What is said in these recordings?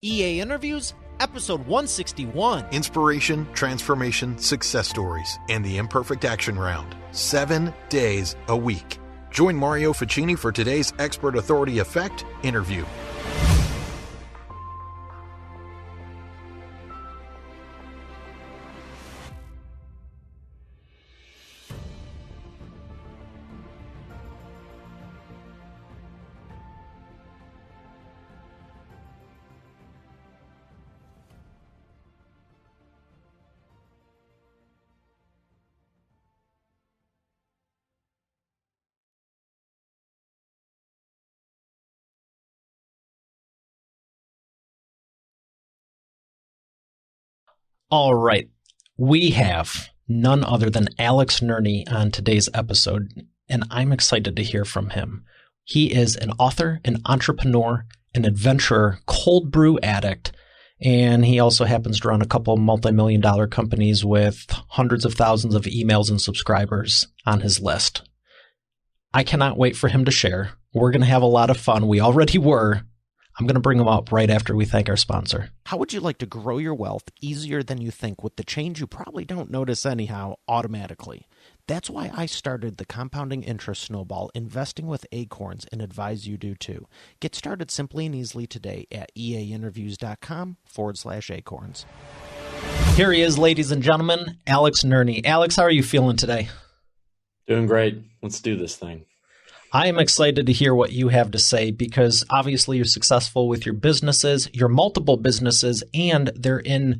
EA Interviews, episode 161. Inspiration, transformation, success stories, and the imperfect action round. 7 days a week. Join Mario Ficini for today's Expert Authority Effect interview. All right. We have none other than Alex Nerney on today's episode, and I'm excited to hear from him. He is an author, an entrepreneur, an adventurer, cold brew addict, and he also happens to run a couple of multi-million-dollar companies with hundreds of thousands of emails and subscribers on his list. I cannot wait for him to share. We're going to have a lot of fun. We already were. I'm going to bring him up right after we thank our sponsor. How would you like to grow your wealth easier than you think with the change you probably don't notice anyhow automatically? That's why I started the Compounding Interest Snowball Investing with Acorns and advise you do too. Get started simply and easily today at eainterviews.com/acorns. Here he is, ladies and gentlemen, Alex Nerney. Alex, how are you feeling today? Doing great. Let's do this thing. I am excited to hear what you have to say because obviously you're successful with your businesses, your multiple businesses, and a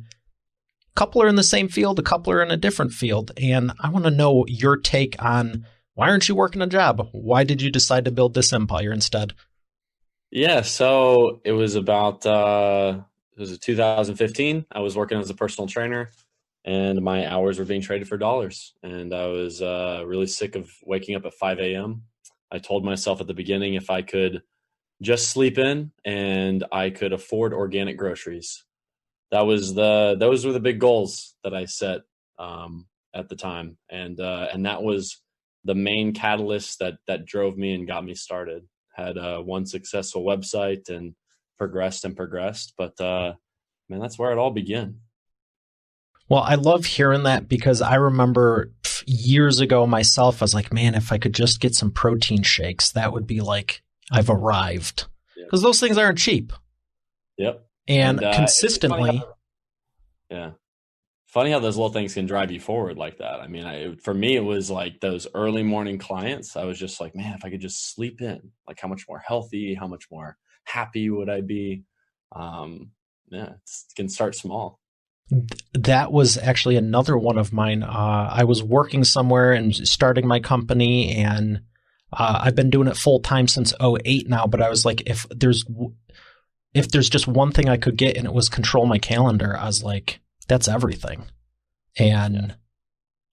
couple are in the same field, a couple are in a different field. And I want to know your take on why aren't you working a job? Why did you decide to build this empire instead? Yeah, so it was about 2015. I was working as a personal trainer and my hours were being traded for dollars. And I was really sick of waking up at 5 a.m. I told myself at the beginning if I could just sleep in and I could afford organic groceries. Those were the big goals that I set at the time, and that was the main catalyst that drove me and got me started. Had one successful website and progressed, but man, that's where it all began. Well, I love hearing that because I remember years ago myself, I was like, man, if I could just get some protein shakes, that would be like I've arrived. Because those things aren't cheap. Yep. And consistently. Funny how those little things can drive you forward like that. I mean, for me, it was like those early morning clients. I was just like, man, if I could just sleep in, like how much more healthy, how much more happy would I be? It can start small. That was actually another one of mine. I was working somewhere and starting my company, and I've been doing it full time since 2008 now. But I was like, if there's just one thing I could get, and it was control my calendar, I was like, that's everything. And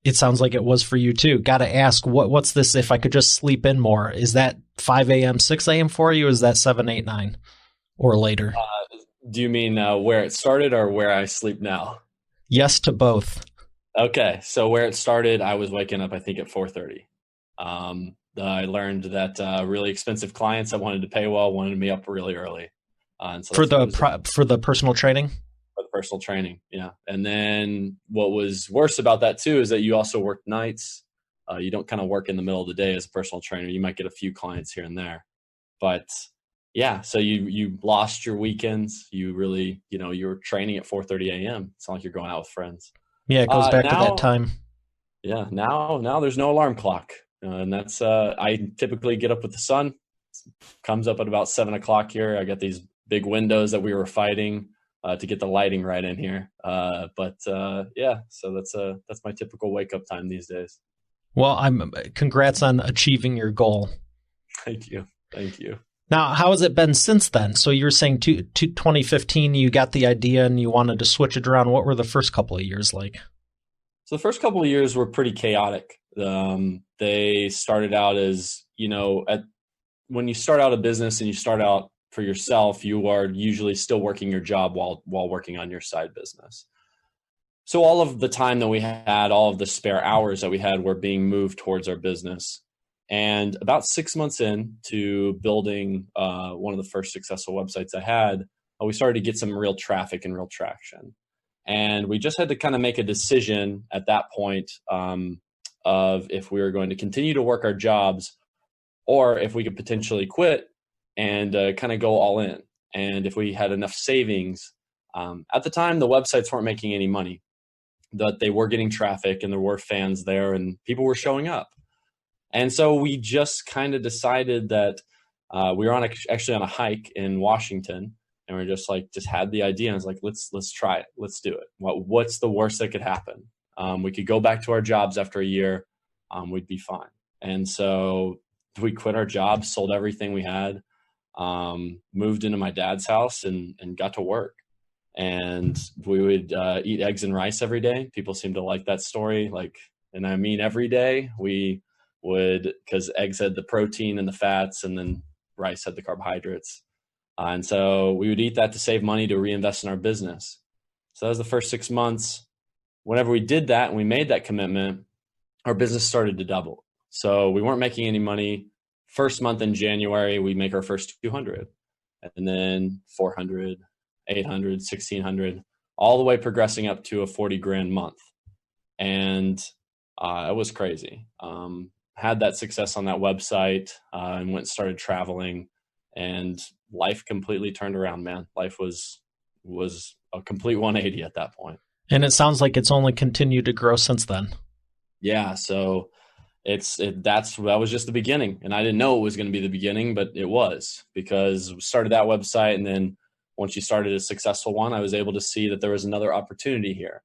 it sounds like it was for you too. Got to ask, what's this? If I could just sleep in more, is that 5 a.m., 6 a.m. for you? Or is that 7, 8, 9 or later? Do you mean where it started or where I sleep now? Yes to both. Okay. So where it started, I was waking up, I think, at 4:30. I learned that really expensive clients that wanted to pay well wanted me up really early. And so for the personal training? For the personal training, yeah. And then what was worse about that too is that you also work nights. You don't kind of work in the middle of the day as a personal trainer. You might get a few clients here and there. But yeah, so you lost your weekends. You really, you were training at 4:30 a.m. It's not like you're going out with friends. Yeah, it goes back to that time. Yeah, now there's no alarm clock. And that's, I typically get up with the sun. Comes up at about 7 o'clock here. I got these big windows that we were fighting to get the lighting right in here. So that's my typical wake up time these days. Well, congrats on achieving your goal. Thank you. Now, how has it been since then? So you were saying 2015, you got the idea and you wanted to switch it around. What were the first couple of years like? So the first couple of years were pretty chaotic. They started out as, when you start out a business and you start out for yourself, you are usually still working your job while working on your side business. So all of the time that we had, all of the spare hours that we had were being moved towards our business. And about 6 months into building one of the first successful websites I had, we started to get some real traffic and real traction. And we just had to kind of make a decision at that point of if we were going to continue to work our jobs or if we could potentially quit and kind of go all in. And if we had enough savings, at the time, the websites weren't making any money, that they were getting traffic and there were fans there and people were showing up. And so we just kind of decided that we were actually on a hike in Washington, and we just had the idea. And I was like, let's try it. Let's do it. What's the worst that could happen? We could go back to our jobs after a year. We'd be fine. And so we quit our jobs, sold everything we had, moved into my dad's house and got to work. And we would eat eggs and rice every day. People seem to like that story. And I mean, every day we would, because eggs had the protein and the fats, and then rice had the carbohydrates. And so we would eat that to save money to reinvest in our business. So that was the first 6 months. Whenever we did that and we made that commitment, our business started to double. So we weren't making any money. First month in January, we make our first 200, and then 400, 800, 1600, all the way progressing up to a 40 grand month. And it was crazy. Had that success on that website and went and started traveling, and life completely turned around, man. Life was a complete 180 at that point. And it sounds like it's only continued to grow since then. Yeah. So that was just the beginning, and I didn't know it was going to be the beginning, but it was, because we started that website. And then once you started a successful one, I was able to see that there was another opportunity here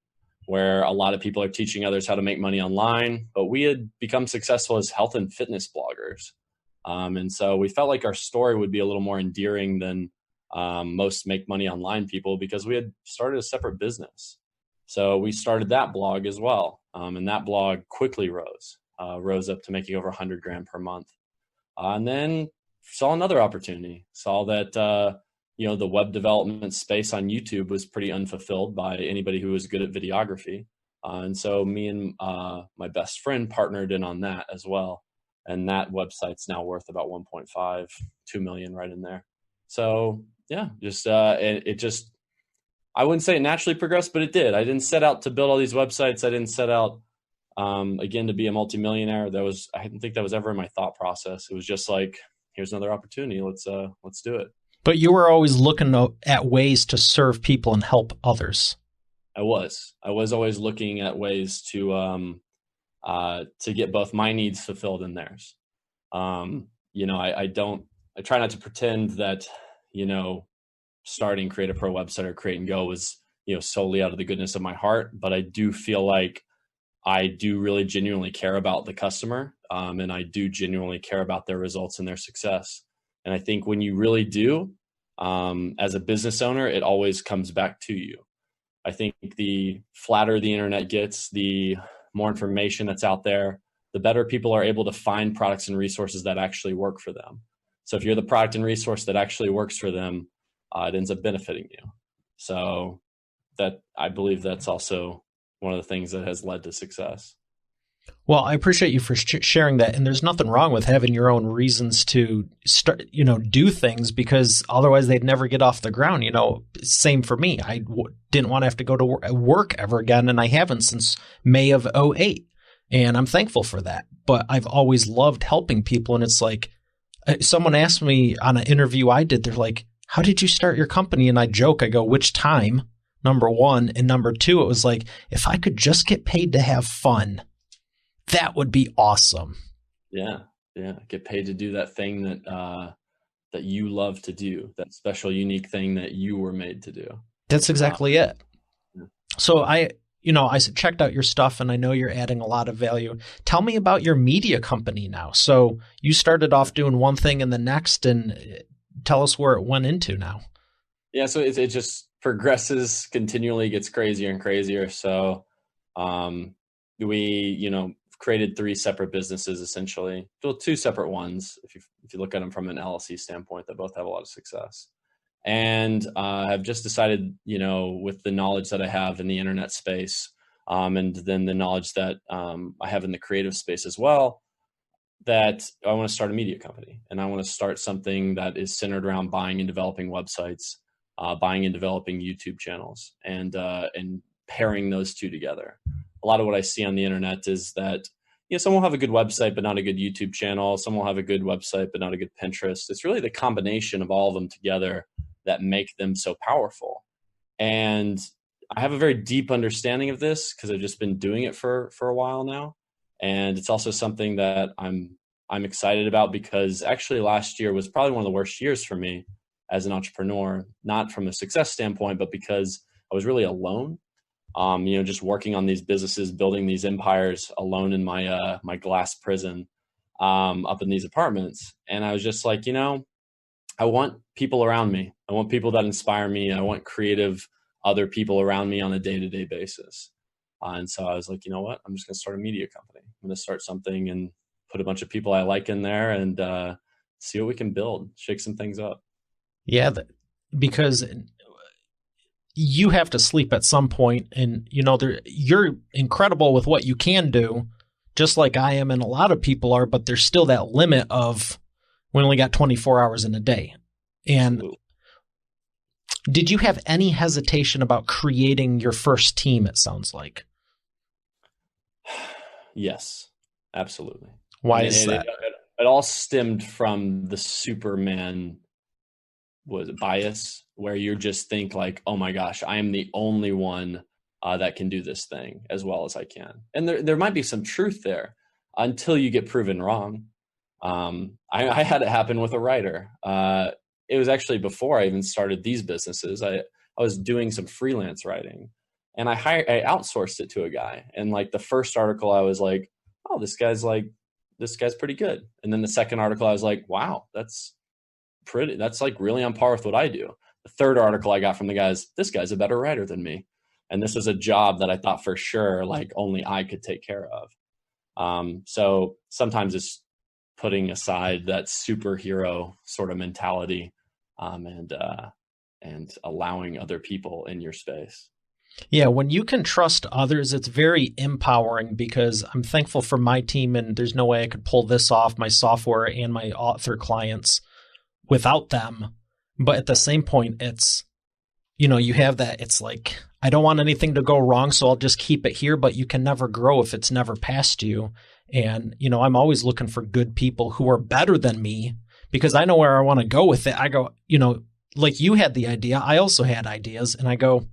where a lot of people are teaching others how to make money online, but we had become successful as health and fitness bloggers. And so we felt like our story would be a little more endearing than most make money online people, because we had started a separate business. So we started that blog as well. And that blog quickly rose up to making over 100 grand per month. And then saw another opportunity, saw that, the web development space on YouTube was pretty unfulfilled by anybody who was good at videography. And so me and my best friend partnered in on that as well. And that website's now worth about 1.5, 2 million right in there. So yeah, it just, I wouldn't say it naturally progressed, but it did. I didn't set out to build all these websites. I didn't set out, again, to be a multimillionaire. I didn't think that was ever in my thought process. It was just like, here's another opportunity. Let's do it. But you were always looking at ways to serve people and help others. I was always looking at ways to get both my needs fulfilled and theirs. I try not to pretend that, starting Create a Pro website or Create and Go was, solely out of the goodness of my heart, but I do feel like I do really genuinely care about the customer. And I do genuinely care about their results and their success. And I think when you really do, as a business owner, it always comes back to you. I think the flatter the internet gets, the more information that's out there, the better people are able to find products and resources that actually work for them. So if you're the product and resource that actually works for them, it ends up benefiting you. So I believe that's also one of the things that has led to success. Well, I appreciate you for sharing that. And there's nothing wrong with having your own reasons to start, do things, because otherwise they'd never get off the ground. Same for me. I didn't want to have to go to work ever again. And I haven't since May of 2008. And I'm thankful for that. But I've always loved helping people. And it's like, someone asked me on an interview I did, they're like, how did you start your company? And I joke, I go, which time? Number one. And number two, it was like, if I could just get paid to have fun, that would be awesome. Yeah. Get paid to do that thing that you love to do, that special, unique thing that you were made to do. That's exactly it. Yeah. So I checked out your stuff, and I know you're adding a lot of value. Tell me about your media company now. So you started off doing one thing and the next, and tell us where it went into now. Yeah. So it just progresses continually, gets crazier and crazier. So we, created 3 separate businesses, essentially. Well, 2 separate ones, if you look at them from an LLC standpoint, that both have a lot of success. And I've just decided, with the knowledge that I have in the internet space, and then the knowledge that I have in the creative space as well, that I want to start a media company, and I want to start something that is centered around buying and developing websites buying and developing YouTube channels and pairing those two together. A lot of what I see on the internet is that, someone will have a good website, but not a good YouTube channel. Some will have a good website, but not a good Pinterest. It's really the combination of all of them together that make them so powerful. And I have a very deep understanding of this because I've just been doing it for a while now. And it's also something that I'm excited about because actually last year was probably one of the worst years for me as an entrepreneur, not from a success standpoint, but because I was really alone. Just working on these businesses, building these empires alone in my my glass prison up in these apartments. And I was just like, I want people around me. I want people that inspire me. I want creative other people around me on a day-to-day basis. And so I was like, you know what? I'm just going to start a media company. I'm going to start something and put a bunch of people I like in there and see what we can build, shake some things up. Yeah, because you have to sleep at some point, and you're incredible with what you can do, just like I am and a lot of people are, but there's still that limit of we only got 24 hours in a day. And Absolutely. Did you have any hesitation about creating your first team, it sounds like? Yes, absolutely. Why is that? It all stemmed from the Superman bias, where you just think like, oh my gosh, I am the only one that can do this thing as well as I can. And there might be some truth there until you get proven wrong. I had it happen with a writer. It was actually before I even started these businesses. I was doing some freelance writing, and I outsourced it to a guy. And like the first article, I was like, oh, this guy's pretty good. And then the second article, I was like, wow, that's like really on par with what I do. The third article I got from the guys, this guy's a better writer than me. And this is a job that I thought for sure, like only I could take care of. So sometimes it's putting aside that superhero sort of mentality, and allowing other people in your space. Yeah, when you can trust others, it's very empowering, because I'm thankful for my team, and there's no way I could pull this off, my software and my author clients, without them. But at the same point, it's, you have that, it's like, I don't want anything to go wrong, so I'll just keep it here, but you can never grow if it's never past you. And, I'm always looking for good people who are better than me, because I know where I want to go with it. I go, like you had the idea, I also had ideas, and I go,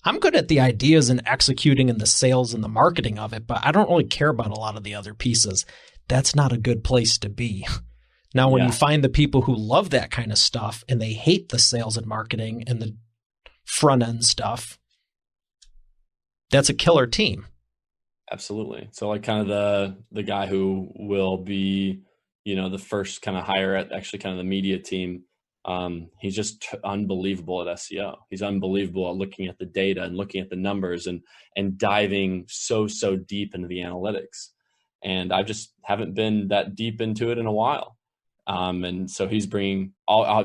I'm good at the ideas and executing and the sales and the marketing of it, but I don't really care about a lot of the other pieces. That's not a good place to be. Now, when you find the people who love that kind of stuff and they hate the sales and marketing and the front end stuff, that's a killer team. Absolutely. So like kind of the guy who will be, the first kind of hire at actually kind of the media team. He's just unbelievable at SEO. He's unbelievable at looking at the data and looking at the numbers and diving so deep into the analytics. And I just haven't been that deep into it in a while. And so he's bringing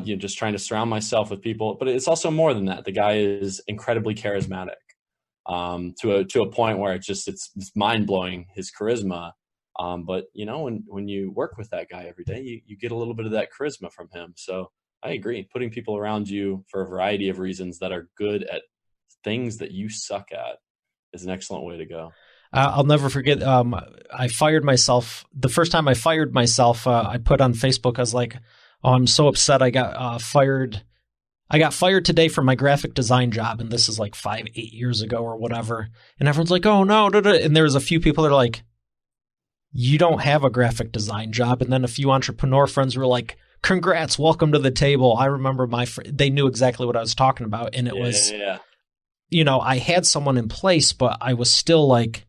just trying to surround myself with people, but it's also more than that. The guy is incredibly charismatic, to a point where it's mind blowing, his charisma. But when you work with that guy every day, you get a little bit of that charisma from him. So I agree. Putting people around you for a variety of reasons that are good at things that you suck at is an excellent way to go. I'll never forget. I fired myself. The first time I fired myself, I put on Facebook, I was like, oh, I'm so upset I got fired. I got fired today from my graphic design job. And this is like 5-8 years ago or whatever. And everyone's like, oh no. And there was a few people that are like, you don't have a graphic design job. And then a few entrepreneur friends were like, congrats, welcome to the table. I remember they knew exactly what I was talking about. And it was, I had someone in place, but I was still like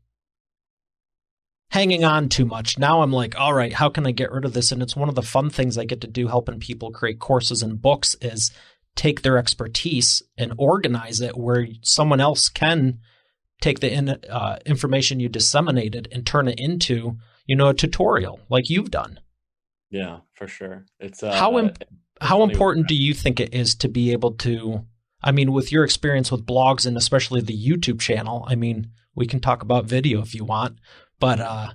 hanging on too much. Now I'm like, all right, how can I get rid of this? And it's one of the fun things I get to do helping people create courses and books is take their expertise and organize it where someone else can take the information you disseminated and turn it into, a tutorial like you've done. Yeah, for sure. It's how important do you think it is to be able to, with your experience with blogs and especially the YouTube channel, we can talk about video if you want, but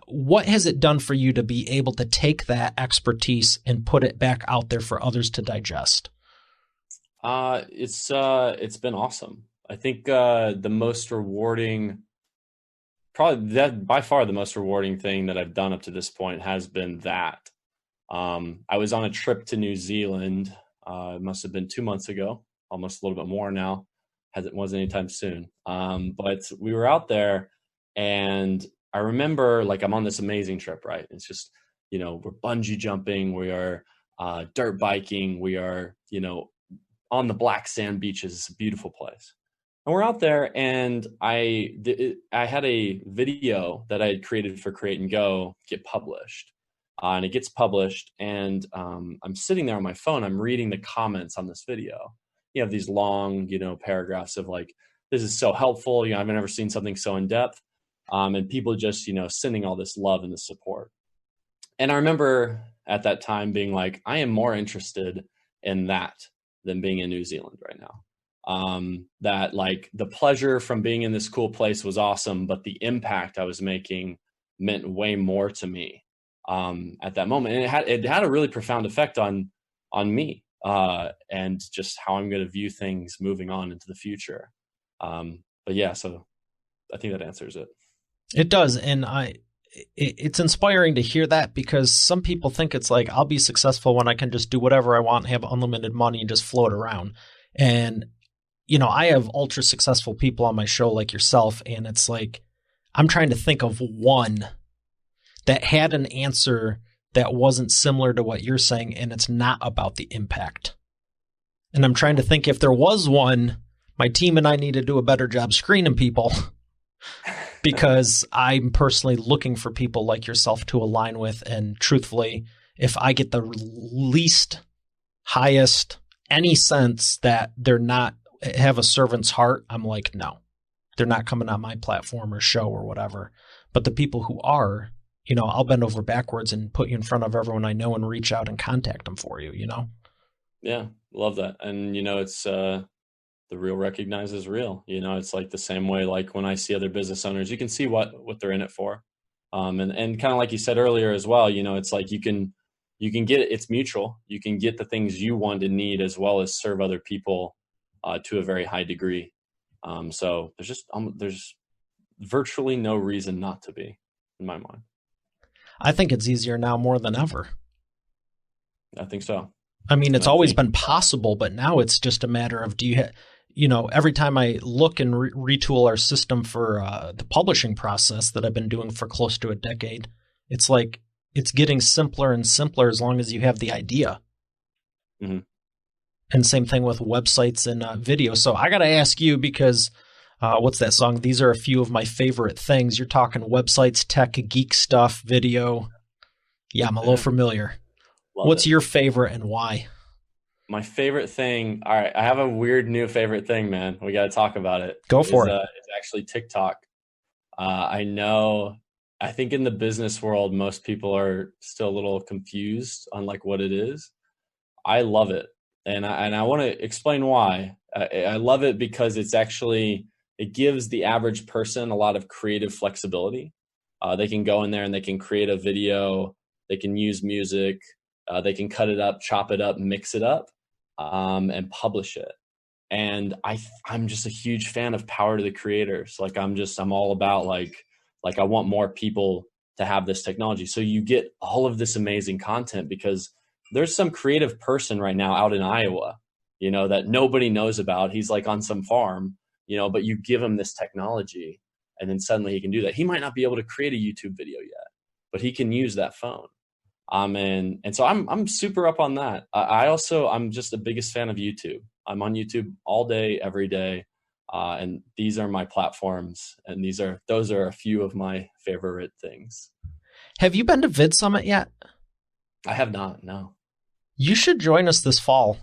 what has it done for you to be able to take that expertise and put it back out there for others to digest? It's been awesome. I think the most rewarding, probably that by far the most rewarding thing that I've done up to this point has been that. I was on a trip to New Zealand. It must have been 2 months ago, almost a little bit more now. It wasn't anytime soon. But we were out there, and I remember, like, I'm on this amazing trip, right? It's just, we're bungee jumping, we are dirt biking, we are, on the black sand beaches. It's a beautiful place. And we're out there, and I had a video that I had created for Create and Go get published. And it gets published, and I'm sitting there on my phone. I'm reading the comments on this video. You have these long, paragraphs of like, this is so helpful. I've never seen something so in depth. And people just, sending all this love and the support. And I remember at that time being like, I am more interested in that than being in New Zealand right now. That like the pleasure from being in this cool place was awesome, but the impact I was making meant way more to me at that moment. And it had a really profound effect on me and just how I'm going to view things moving on into the future. But yeah, so I think that answers it. It does. And it's inspiring to hear that, because some people think it's like, I'll be successful when I can just do whatever I want, have unlimited money and just float around. And, I have ultra successful people on my show like yourself. And it's like, I'm trying to think of one that had an answer that wasn't similar to what you're saying. And it's not about the impact. And I'm trying to think, if there was one, my team and I need to do a better job screening people. Because I'm personally looking for people like yourself to align with. And truthfully, if I get the least, highest, any sense that they're not have a servant's heart, I'm like, no, they're not coming on my platform or show or whatever. But the people who are, I'll bend over backwards and put you in front of everyone I know and reach out and contact them for you, Yeah, love that. And, it's the real recognizes real. It's like the same way, like when I see other business owners, you can see what they're in it for. And kind of like you said earlier as well, it's like you can get it, it's mutual. You can get the things you want and need, as well as serve other people to a very high degree. So there's virtually no reason not to be, in my mind. I think it's easier now more than ever. I think so. I mean, it's always been possible, but now it's just a matter of, every time I look and retool our system for the publishing process that I've been doing for close to a decade, it's like it's getting simpler and simpler as long as you have the idea. Mm-hmm. And same thing with websites and video. So I got to ask you, because what's that song? These are a few of my favorite things. You're talking websites, tech, geek stuff, video. Yeah, I'm a little familiar. What's your favorite and why? My favorite thing. All right. I have a weird new favorite thing, man. We got to talk about it. Go for it. It's actually TikTok. I think in the business world, most people are still a little confused on like what it is. I love it. And I want to explain why. I love it because it gives the average person a lot of creative flexibility. They can go in there and they can create a video. They can use music. They can cut it up, chop it up, mix it up, and publish it. And I'm just a huge fan of power to the creators. Like I'm all about like I want more people to have this technology. So you get all of this amazing content, because there's some creative person right now out in Iowa, that nobody knows about. He's like on some farm, but you give him this technology and then suddenly he can do that. He might not be able to create a YouTube video yet, but he can use that phone. And so I'm super up on that. I'm just the biggest fan of YouTube. I'm on YouTube all day, every day. And these are my platforms, and those are a few of my favorite things. Have you been to Vidsummit yet? I have not, no. You should join us this fall.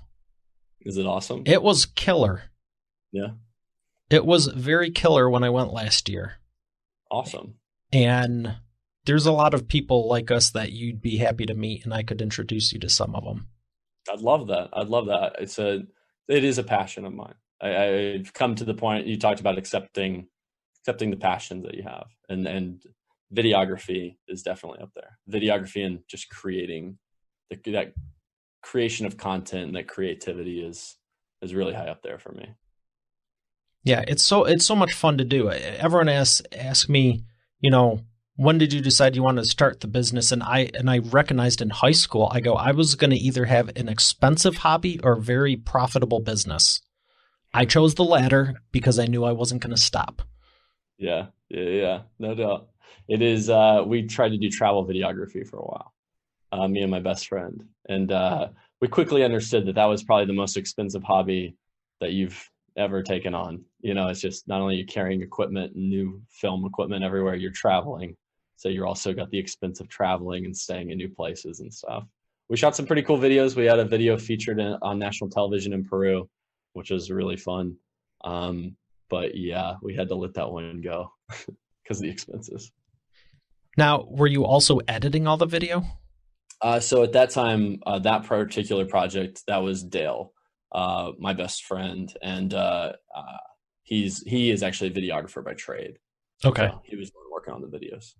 Is it awesome? It was killer. Yeah. It was very killer when I went last year. Awesome. And there's a lot of people like us that you'd be happy to meet, and I could introduce you to some of them. I'd love that. It is a passion of mine. I've come to the point you talked about accepting the passions that you have, and videography is definitely up there. Videography and just creating that creation of content and that creativity is is really high up there for me. Yeah, it's so much fun to do. Everyone asks me, when did you decide you wanted to start the business? And I recognized in high school, I was going to either have an expensive hobby or a very profitable business. I chose the latter because I knew I wasn't going to stop. Yeah, no doubt. It is. We tried to do travel videography for a while, me and my best friend, and we quickly understood that was probably the most expensive hobby that you've ever taken on. It's just not only you're carrying equipment and new film equipment everywhere, you're traveling. So you're also got the expense of traveling and staying in new places and stuff. We shot some pretty cool videos. We had a video featured on national television in Peru, which was really fun. But yeah, we had to let that one go because of the expenses. Now, were you also editing all the video? So at that time, that particular project, that was Dale, my best friend, and he is actually a videographer by trade. Okay. So he was working on the videos.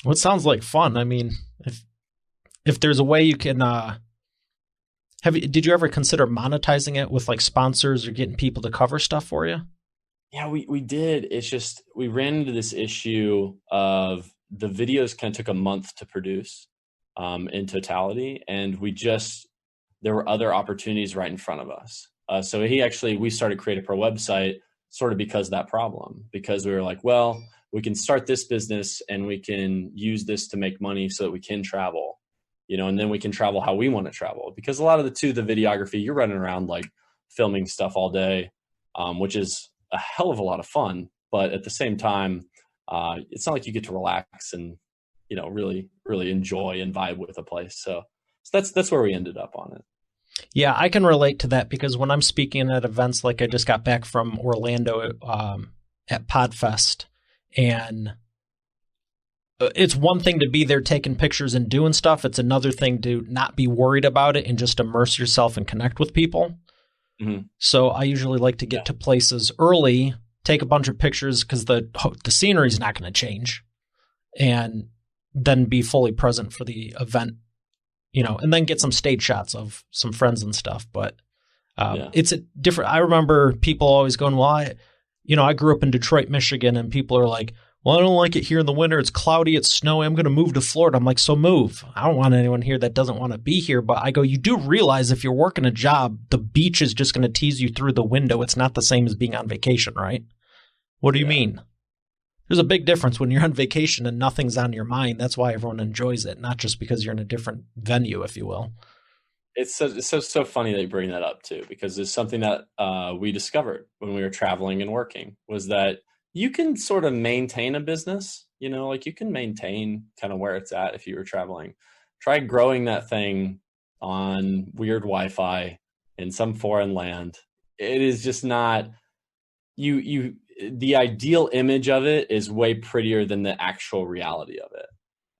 Well, it sounds like fun. I mean, if there's a way you can, did you ever consider monetizing it with like sponsors or getting people to cover stuff for you? Yeah, we did. It's just, we ran into this issue of the videos kind of took a month to produce in totality. And there were other opportunities right in front of us. So we started Create a Pro website sort of because of that problem, because we were like, well, we can start this business and we can use this to make money so that we can travel, and then we can travel how we want to travel. Because a lot of the videography, you're running around like filming stuff all day, which is a hell of a lot of fun. But at the same time, it's not like you get to relax and, really, really enjoy and vibe with a place. So that's where we ended up on it. Yeah, I can relate to that because when I'm speaking at events, like I just got back from Orlando at PodFest, and it's one thing to be there taking pictures and doing stuff. It's another thing to not be worried about it and just immerse yourself and connect with people. Mm-hmm. So I usually like to get to places early, take a bunch of pictures because the scenery is not going to change, and then be fully present for the event, and then get some stage shots of some friends and stuff. But it's a different. I remember people always going, well, I grew up in Detroit, Michigan, and people are like, well, I don't like it here in the winter. It's cloudy. It's snowy. I'm going to move to Florida. I'm like, so move. I don't want anyone here that doesn't want to be here. But I go, you do realize if you're working a job, the beach is just going to tease you through the window. It's not the same as being on vacation, right? What do you mean? There's a big difference when you're on vacation and nothing's on your mind. That's why everyone enjoys it, not just because you're in a different venue, if you will. It's so funny that you bring that up too, because it's something that we discovered when we were traveling and working, was that you can sort of maintain a business, like you can maintain kind of where it's at if you were traveling. Try growing that thing on weird Wi-Fi in some foreign land. It is just not, the ideal image of it is way prettier than the actual reality of it.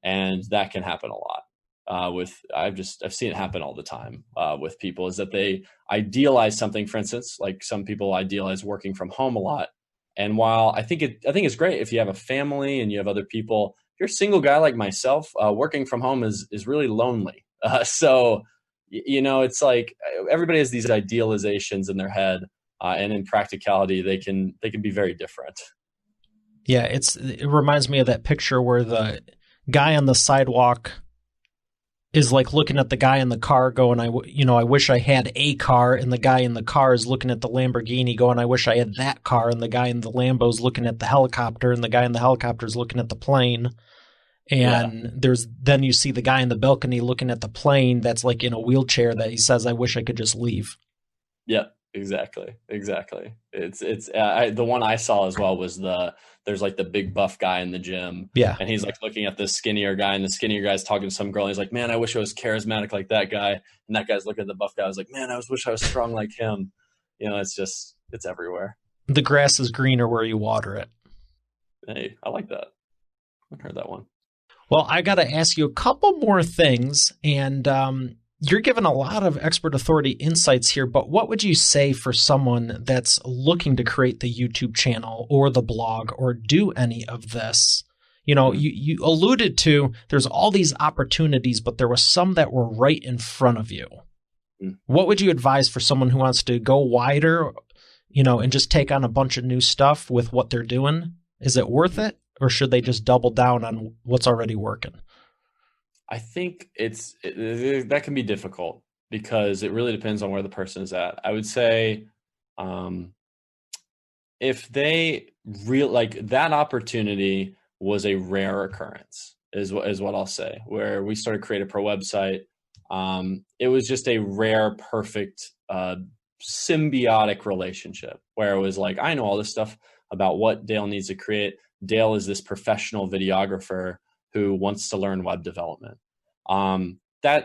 And that can happen a lot. I've seen it happen all the time with people, is that they idealize something. For instance, like some people idealize working from home a lot. And while I think it's great if you have a family and you have other people, if you're a single guy like myself, working from home is really lonely. So it's like everybody has these idealizations in their head, and in practicality, they can be very different. Yeah, it reminds me of that picture where the guy on the sidewalk is like looking at the guy in the car going, I wish I had a car. And the guy in the car is looking at the Lamborghini going, I wish I had that car. And the guy in the Lambo is looking at the helicopter, and the guy in the helicopter is looking at the plane. And then you see the guy in the balcony looking at the plane that's like in a wheelchair that he says, I wish I could just leave. Yeah, exactly. It's the one I saw as well was there's like the big buff guy in the gym. Yeah. And he's like looking at the skinnier guy, and the skinnier guy's talking to some girl. And he's like, man, I wish I was charismatic like that guy. And that guy's looking at the buff guy. I was like, man, I wish I was strong like him. It's everywhere. The grass is greener where you water it. Hey, I like that. I heard that one. Well, I got to ask you a couple more things, and you're given a lot of expert authority insights here, but what would you say for someone that's looking to create the YouTube channel or the blog or do any of this? You alluded to there's all these opportunities, but there were some that were right in front of you. What would you advise for someone who wants to go wider, and just take on a bunch of new stuff with what they're doing? Is it worth it, or should they just double down on what's already working? I think that can be difficult because it really depends on where the person is at. I would say, if they that opportunity was a rare occurrence is what I'll say, where we started Create a Pro website. It was just a rare, perfect, symbiotic relationship where it was like, I know all this stuff about what Dale needs to create. Dale is this professional videographer who wants to learn web development. And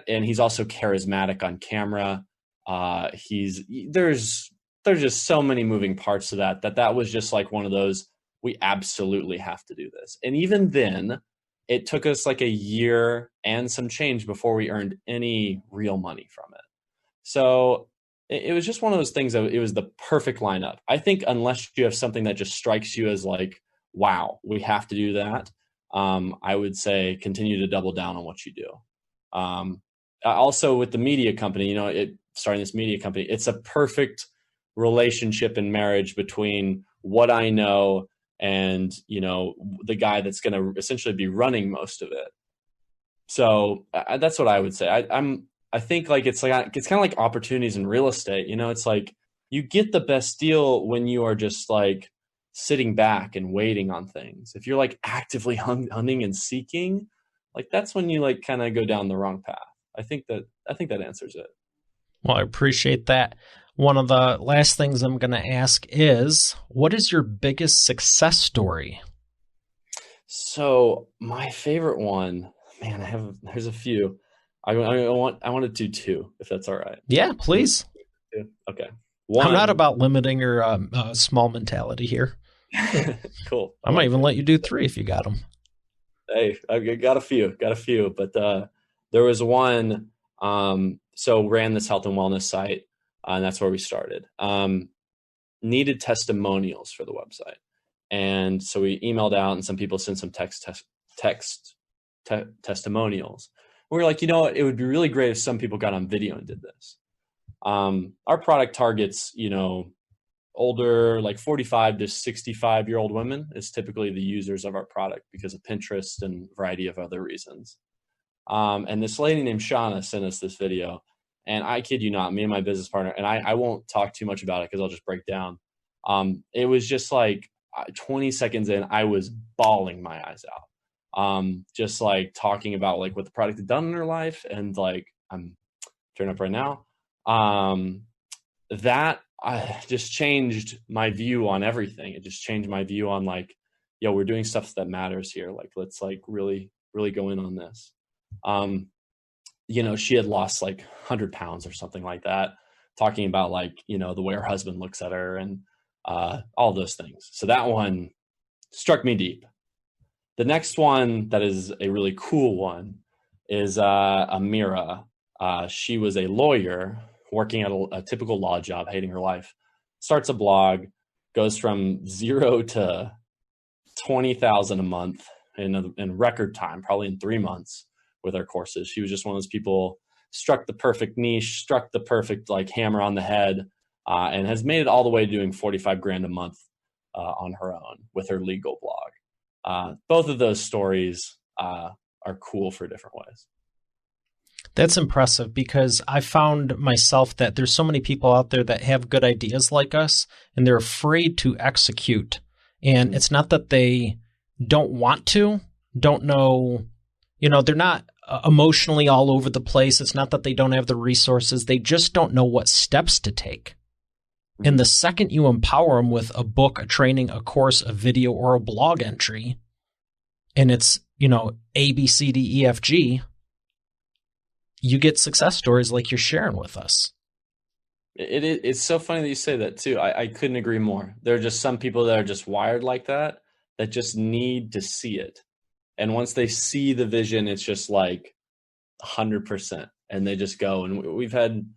he's also charismatic on camera. There's just so many moving parts to that was just like one of those, we absolutely have to do this. And even then, it took us like a year and some change before we earned any real money from it. So it was just one of those things that it was the perfect lineup. I think unless you have something that just strikes you as like, wow, we have to do that, I would say continue to double down on what you do. Also with the media company, starting this media company, it's a perfect relationship and marriage between what I know and, the guy that's going to essentially be running most of it. So that's what I would say. I think it's kind of like opportunities in real estate. It's like you get the best deal when you are just like sitting back and waiting on things. If you're like actively hunting and seeking, like that's when you like kind of go down the wrong path. I think that answers it. Well, I appreciate that. One of the last things I'm going to ask is, what is your biggest success story? So my favorite one, man, there's a few. I want to do two, if that's all right. Yeah, please. Okay. I'm not about limiting your small mentality here. Cool. I might even let you do three if you got them. Hey, I've got a few, but there was one. So ran this health and wellness site, and that's where we started. Needed testimonials for the website, and so we emailed out, and some people sent some testimonials. We were like, it would be really great if some people got on video and did this. Our product targets, older, like 45 to 65-year-old women is typically the users of our product because of Pinterest and a variety of other reasons. And this lady named Shauna sent us this video, and I kid you not, me and my business partner, and I won't talk too much about it because I'll just break down. It was just like 20 seconds in, I was bawling my eyes out. Just like talking about like what the product had done in her life, and like I'm turning up right now. That just changed my view on everything. It just changed my view on like, we're doing stuff that matters here. Like, let's like really, really go in on this. She had lost like 100 pounds or something like that, talking about like, the way her husband looks at her and all those things. So that one struck me deep. The next one that is a really cool one is Amira. She was a lawyer working at a typical law job, hating her life, starts a blog, goes from 0 to 20,000 a month in record time, probably in 3 months with our courses. She was just one of those people, struck the perfect niche, struck the perfect like hammer on the head, and has made it all the way to doing 45 grand a month on her own with her legal blog. Both of those stories are cool for different ways. That's impressive because I found myself that there's so many people out there that have good ideas like us and they're afraid to execute. And it's not that they don't want to, don't know, they're not emotionally all over the place. It's not that they don't have the resources. They just don't know what steps to take. And the second you empower them with a book, a training, a course, a video, or a blog entry, and it's, A, B, C, D, E, F, G, you get success stories like you're sharing with us. It's so funny that you say that too. I couldn't agree more. There are just some people that are just wired like that just need to see it. And once they see the vision, it's just like 100%. And they just go. And we've had,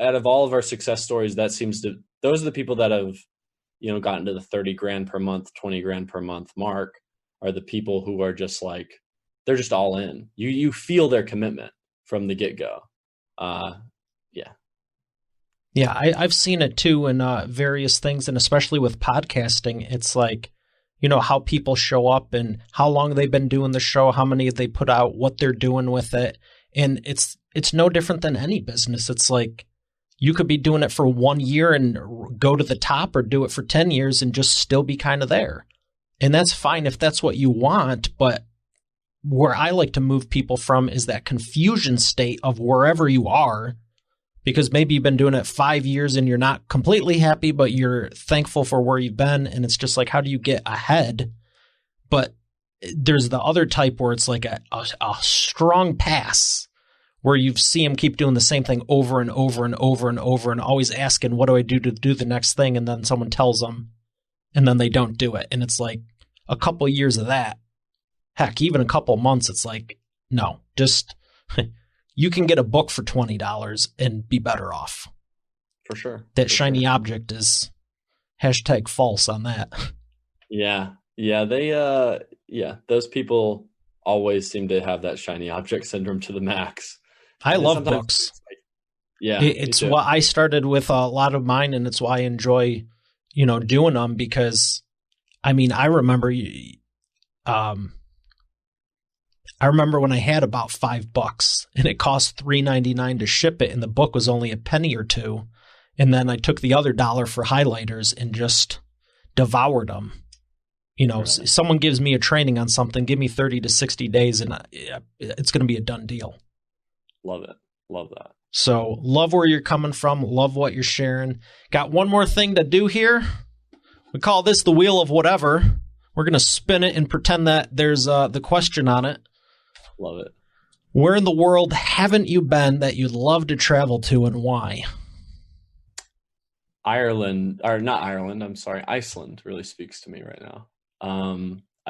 out of all of our success stories, those are the people that have, gotten to the 30 grand per month, 20 grand per month mark, are the people who are just like, they're just all in. You feel their commitment from the get-go. Yeah, I've seen it too in various things, and especially with podcasting, it's like, how people show up and how long they've been doing the show, how many they put out, what they're doing with it. And it's no different than any business. It's like you could be doing it for 1 year and go to the top, or do it for 10 years and just still be kind of there. And that's fine if that's what you want. But where I like to move people from is that confusion state of wherever you are, because maybe you've been doing it 5 years and you're not completely happy, but you're thankful for where you've been. And it's just like, how do you get ahead? But there's the other type where it's like a strong pass, where you see them keep doing the same thing over and over and over and over, and always asking, what do I do to do the next thing? And then someone tells them, and then they don't do it. And it's like a couple of years of that. Heck, even a couple of months, it's like, no, just you can get a book for $20 and be better off. For sure. That shiny object is #false on that. Yeah. Yeah. Those people always seem to have that shiny object syndrome to the max. I love books. It's what I started with a lot of mine, and it's why I enjoy, doing them, because I remember when I had about $5 and it cost $3.99 to ship it, and the book was only a penny or two. And then I took the other $1 for highlighters and just devoured them. Right. Someone gives me a training on something, give me 30 to 60 days, and it's going to be a done deal. Love it. Love that. So love where you're coming from. Love what you're sharing. Got one more thing to do here. We call this the wheel of whatever. We're going to spin it and pretend that there's the question on it. Love it. Where in the world haven't you been that you'd love to travel to, and why? Iceland really speaks to me right now.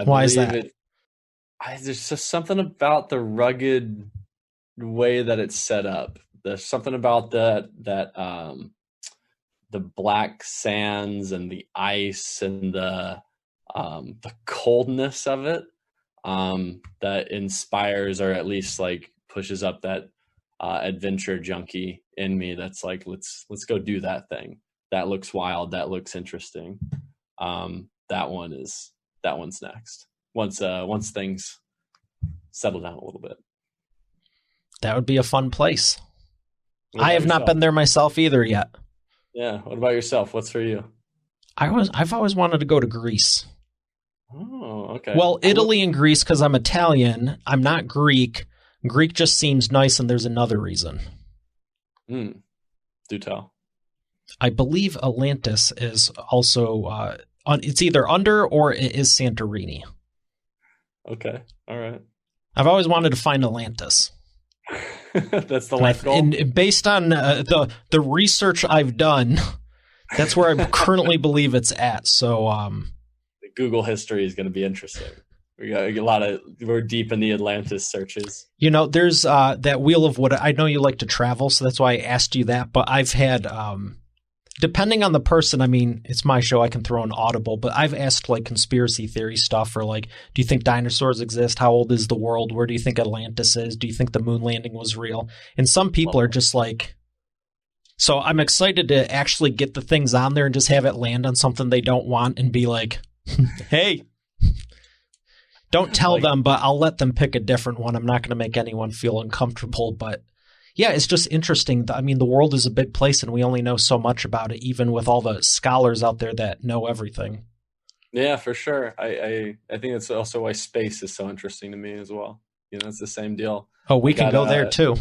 Why is that? There's just something about the rugged way that it's set up. There's something about the black sands and the ice and the coldness of it that inspires, or at least like pushes up that adventure junkie in me. That's like, let's go do that thing. That looks wild. That looks interesting. That one's next. Once things settle down a little bit. That would be a fun place. I have not been there myself either yet. Yeah. What about yourself? What's for you? I've always wanted to go to Greece. Oh, okay. Well, Italy and Greece, because I'm Italian. I'm not Greek. Greek just seems nice, and there's another reason. Do tell. I believe Atlantis is also, it's either under or it is Santorini. Okay. All right. I've always wanted to find Atlantis. That's the life goal. And based on the research I've done, that's where I currently believe it's at. So the Google history is going to be interesting. We got we're deep in the Atlantis searches. There's that wheel of what I know you like to travel, so that's why I asked you that. But I've had, depending on the person, it's my show, I can throw an audible, but I've asked like conspiracy theory stuff, or like, do you think dinosaurs exist? How old is the world? Where do you think Atlantis is? Do you think the moon landing was real? And some people are just like, so I'm excited to actually get the things on there and just have it land on something they don't want and be like, hey, don't tell them, but I'll let them pick a different one. I'm not going to make anyone feel uncomfortable, but yeah, it's just interesting. The world is a big place, and we only know so much about it, even with all the scholars out there that know everything. Yeah, for sure. I think that's also why space is so interesting to me as well. It's the same deal. Oh, we can go there too.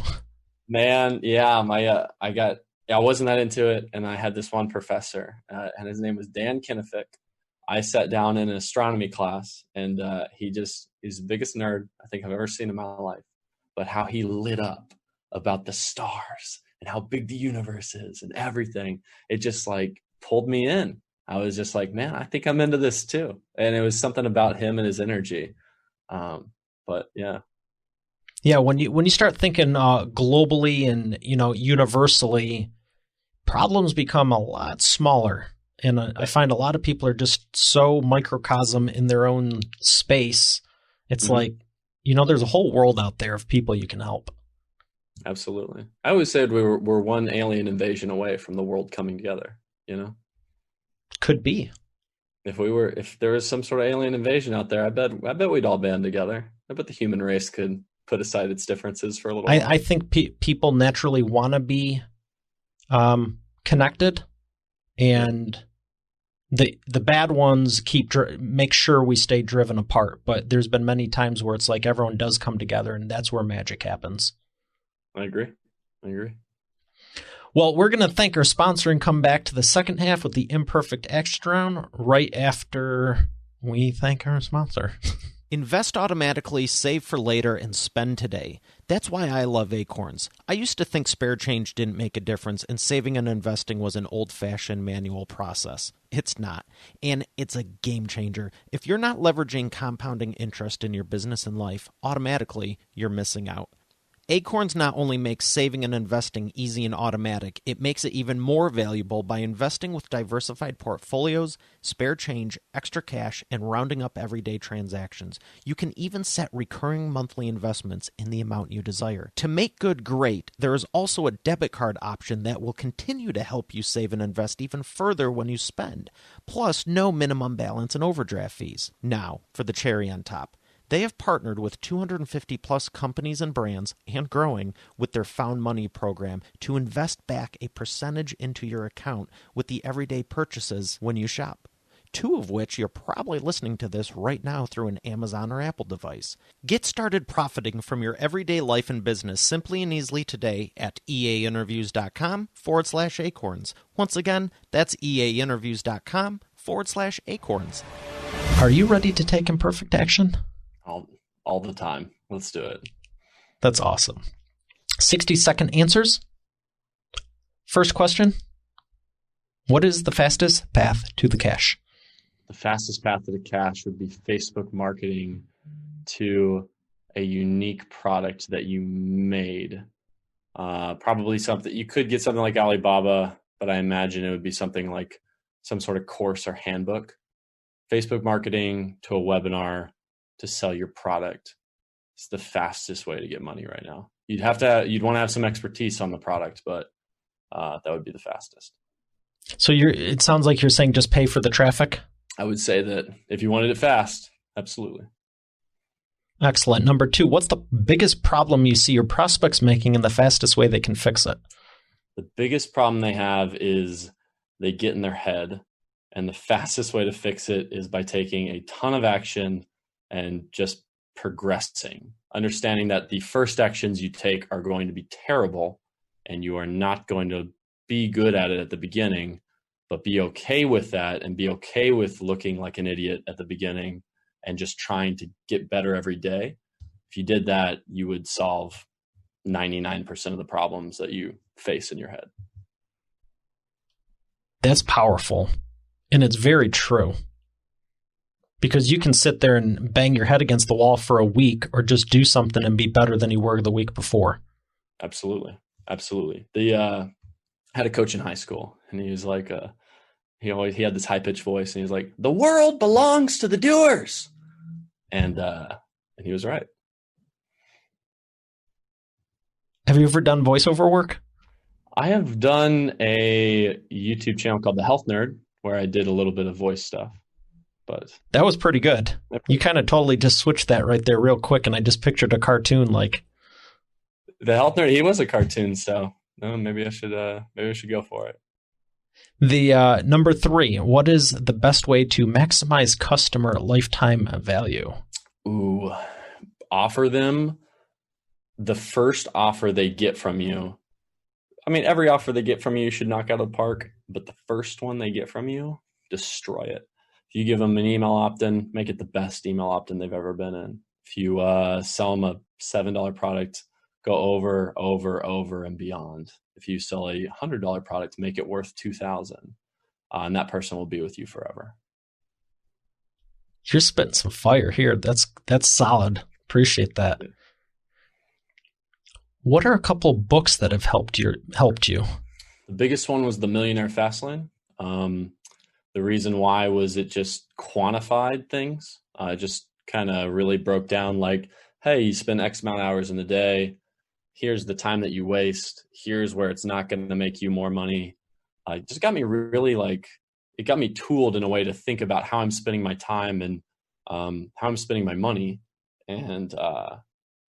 Man, yeah, I wasn't that into it, and I had this one professor, and his name was Dan Kinnefick. I sat down in an astronomy class, and he's the biggest nerd I think I've ever seen in my life. But how he lit up about the stars and how big the universe is and everything, it just like pulled me in. I was just like, man, I think I'm into this too. And it was something about him and his energy. But yeah. Yeah, when you start thinking globally and universally, problems become a lot smaller. And I find a lot of people are just so microcosm in their own space. It's like, there's a whole world out there of people you can help. Absolutely. I always said we're one alien invasion away from the world coming together, you know? Could be. If there was some sort of alien invasion out there, I bet we'd all band together. I bet the human race could put aside its differences for a little while. I think people naturally want to be connected, and the bad ones make sure we stay driven apart. But there's been many times where it's like everyone does come together, and that's where magic happens. I agree. Well, we're going to thank our sponsor and come back to the second half with the Imperfect Action Round right after we thank our sponsor. Invest automatically, save for later, and spend today. That's why I love Acorns. I used to think spare change didn't make a difference and saving and investing was an old-fashioned manual process. It's not. And it's a game changer. If you're not leveraging compounding interest in your business and life, automatically you're missing out. Acorns not only makes saving and investing easy and automatic, it makes it even more valuable by investing with diversified portfolios, spare change, extra cash, and rounding up everyday transactions. You can even set recurring monthly investments in the amount you desire. To make good great, there is also a debit card option that will continue to help you save and invest even further when you spend. Plus, no minimum balance and overdraft fees. Now, for the cherry on top. They have partnered with 250 plus companies and brands, and growing, with their Found Money program to invest back a percentage into your account with the everyday purchases when you shop. 2 of which you're probably listening to this right now through an Amazon or Apple device. Get started profiting from your everyday life and business simply and easily today at eainterviews.com/acorns. Once again, that's eainterviews.com/acorns. Are you ready to take imperfect action? All the time. Let's do it. That's awesome. 60-second answers. First question. What is the fastest path to the cash? The fastest path to the cash would be Facebook marketing to a unique product that you made. Probably something, you could get something like Alibaba, but I imagine it would be something like some sort of course or handbook. Facebook marketing to a webinar to sell your product. It's the fastest way to get money right now. You'd want to have some expertise on the product, but that would be the fastest. So it sounds like you're saying just pay for the traffic? I would say that if you wanted it fast, absolutely. Excellent. Number 2, what's the biggest problem you see your prospects making and the fastest way they can fix it? The biggest problem they have is they get in their head, and the fastest way to fix it is by taking a ton of action and just progressing, understanding that the first actions you take are going to be terrible and you are not going to be good at it at the beginning, but be okay with that and be okay with looking like an idiot at the beginning and just trying to get better every day. If you did that, you would solve 99% of the problems that you face in your head. That's powerful. And it's very true. Because you can sit there and bang your head against the wall for a week or just do something and be better than you were the week before. Absolutely. I had a coach in high school, and he was like, he had this high-pitched voice, and he was like, "The world belongs to the doers." And he was right. Have you ever done voiceover work? I have done a YouTube channel called The Health Nerd, where I did a little bit of voice stuff. But that was pretty good. You kind of totally just switched that right there real quick, and I just pictured a cartoon like The Health Nerd. He was a cartoon, so maybe I should go for it. The number 3. What is the best way to maximize customer lifetime value? Ooh, offer them the first offer they get from you. I mean, every offer they get from you should knock out of the park, but the first one they get from you, destroy it. If you give them an email opt-in, make it the best email opt-in they've ever been in. If you sell them a $7 product, go over and beyond. If you sell a $100 product, make it worth $2,000, and that person will be with you forever. You're spitting some fire here. That's solid. Appreciate that. What are a couple books that have helped you? The biggest one was The Millionaire Fastlane. The reason why was it just quantified things. It just kind of really broke down like, hey, you spend X amount of hours in the day. Here's the time that you waste. Here's where it's not going to make you more money. It just got me really it got me tooled in a way to think about how I'm spending my time and how I'm spending my money. And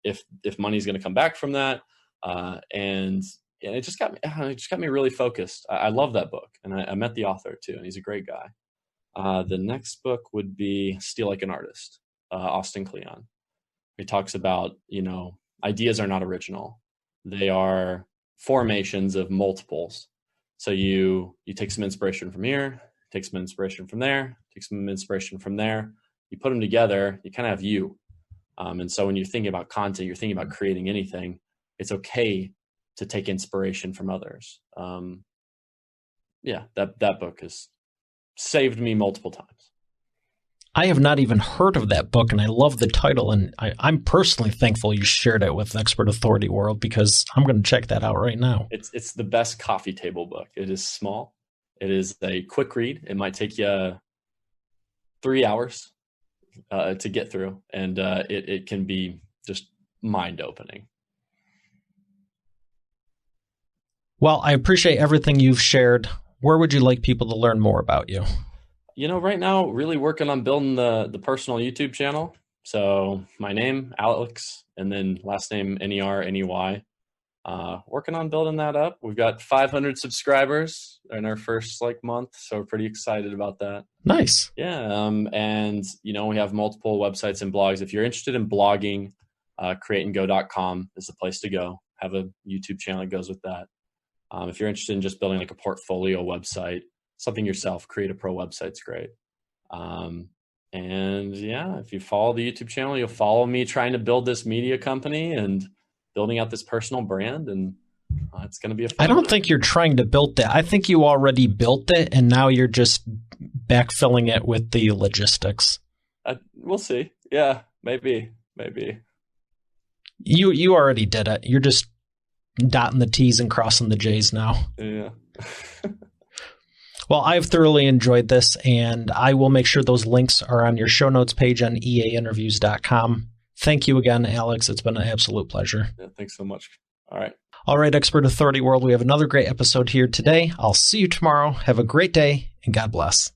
if money's going to come back from that. And it just got me really focused. I love that book. And I met the author too, and he's a great guy. The next book would be Steal Like an Artist, Austin Kleon. He talks about, ideas are not original. They are formations of multiples. So you take some inspiration from here, take some inspiration from there, take some inspiration from there. You put them together, you kind of have you. And so when you're thinking about content, you're thinking about creating anything, it's okay to take inspiration from others. That book has saved me multiple times. I have not even heard of that book, and I love the title, and I'm personally thankful you shared it with Expert Authority World, because I'm going to check that out right now. It's the best coffee table book. It is small. It is a quick read. It might take you 3 hours to get through, and it can be just mind-opening. Well, I appreciate everything you've shared. Where would you like people to learn more about you? Right now, really working on building the personal YouTube channel. So my name, Alex, and then last name, Nerney. Working on building that up. We've got 500 subscribers in our first month, so we're pretty excited about that. Nice. Yeah, and we have multiple websites and blogs. If you're interested in blogging, createandgo.com is the place to go. Have a YouTube channel that goes with that. If you're interested in just building a portfolio website, something yourself, Create a Pro website's great. If you follow the YouTube channel, you'll follow me trying to build this media company and building out this personal brand, and it's going to be a fun I don't think you're trying to build that. I think you already built it, and now you're just backfilling it with the logistics. We'll see. Yeah, maybe. You already did it. You're just dotting the T's and crossing the J's now. Yeah. Well, I've thoroughly enjoyed this, and I will make sure those links are on your show notes page on eainterviews.com. Thank you again, Alex. It's been an absolute pleasure. Yeah, thanks so much. All right. All right, Expert Authority World, we have another great episode here today. I'll see you tomorrow. Have a great day, and God bless.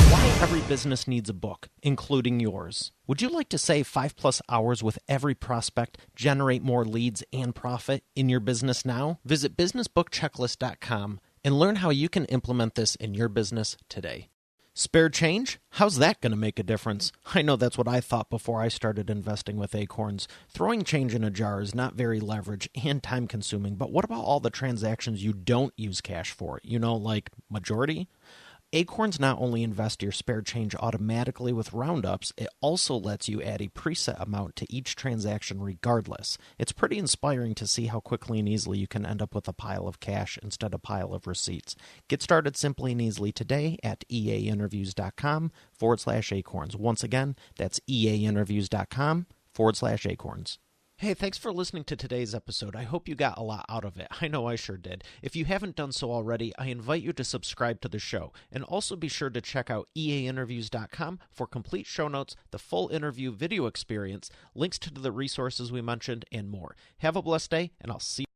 Why every business needs a book, including yours. Would you like to save 5+ hours with every prospect, generate more leads, and profit in your business now? Visit businessbookchecklist.com and learn how you can implement this in your business today. Spare change? How's that going to make a difference? I know that's what I thought before I started investing with Acorns. Throwing change in a jar is not very leverage and time-consuming, but what about all the transactions you don't use cash for? Like majority? Acorns not only invest your spare change automatically with roundups, it also lets you add a preset amount to each transaction regardless. It's pretty inspiring to see how quickly and easily you can end up with a pile of cash instead of a pile of receipts. Get started simply and easily today at eainterviews.com/acorns. Once again, that's eainterviews.com/acorns. Hey, thanks for listening to today's episode. I hope you got a lot out of it. I know I sure did. If you haven't done so already, I invite you to subscribe to the show. And also be sure to check out eainterviews.com for complete show notes, the full interview video experience, links to the resources we mentioned, and more. Have a blessed day, and I'll see you.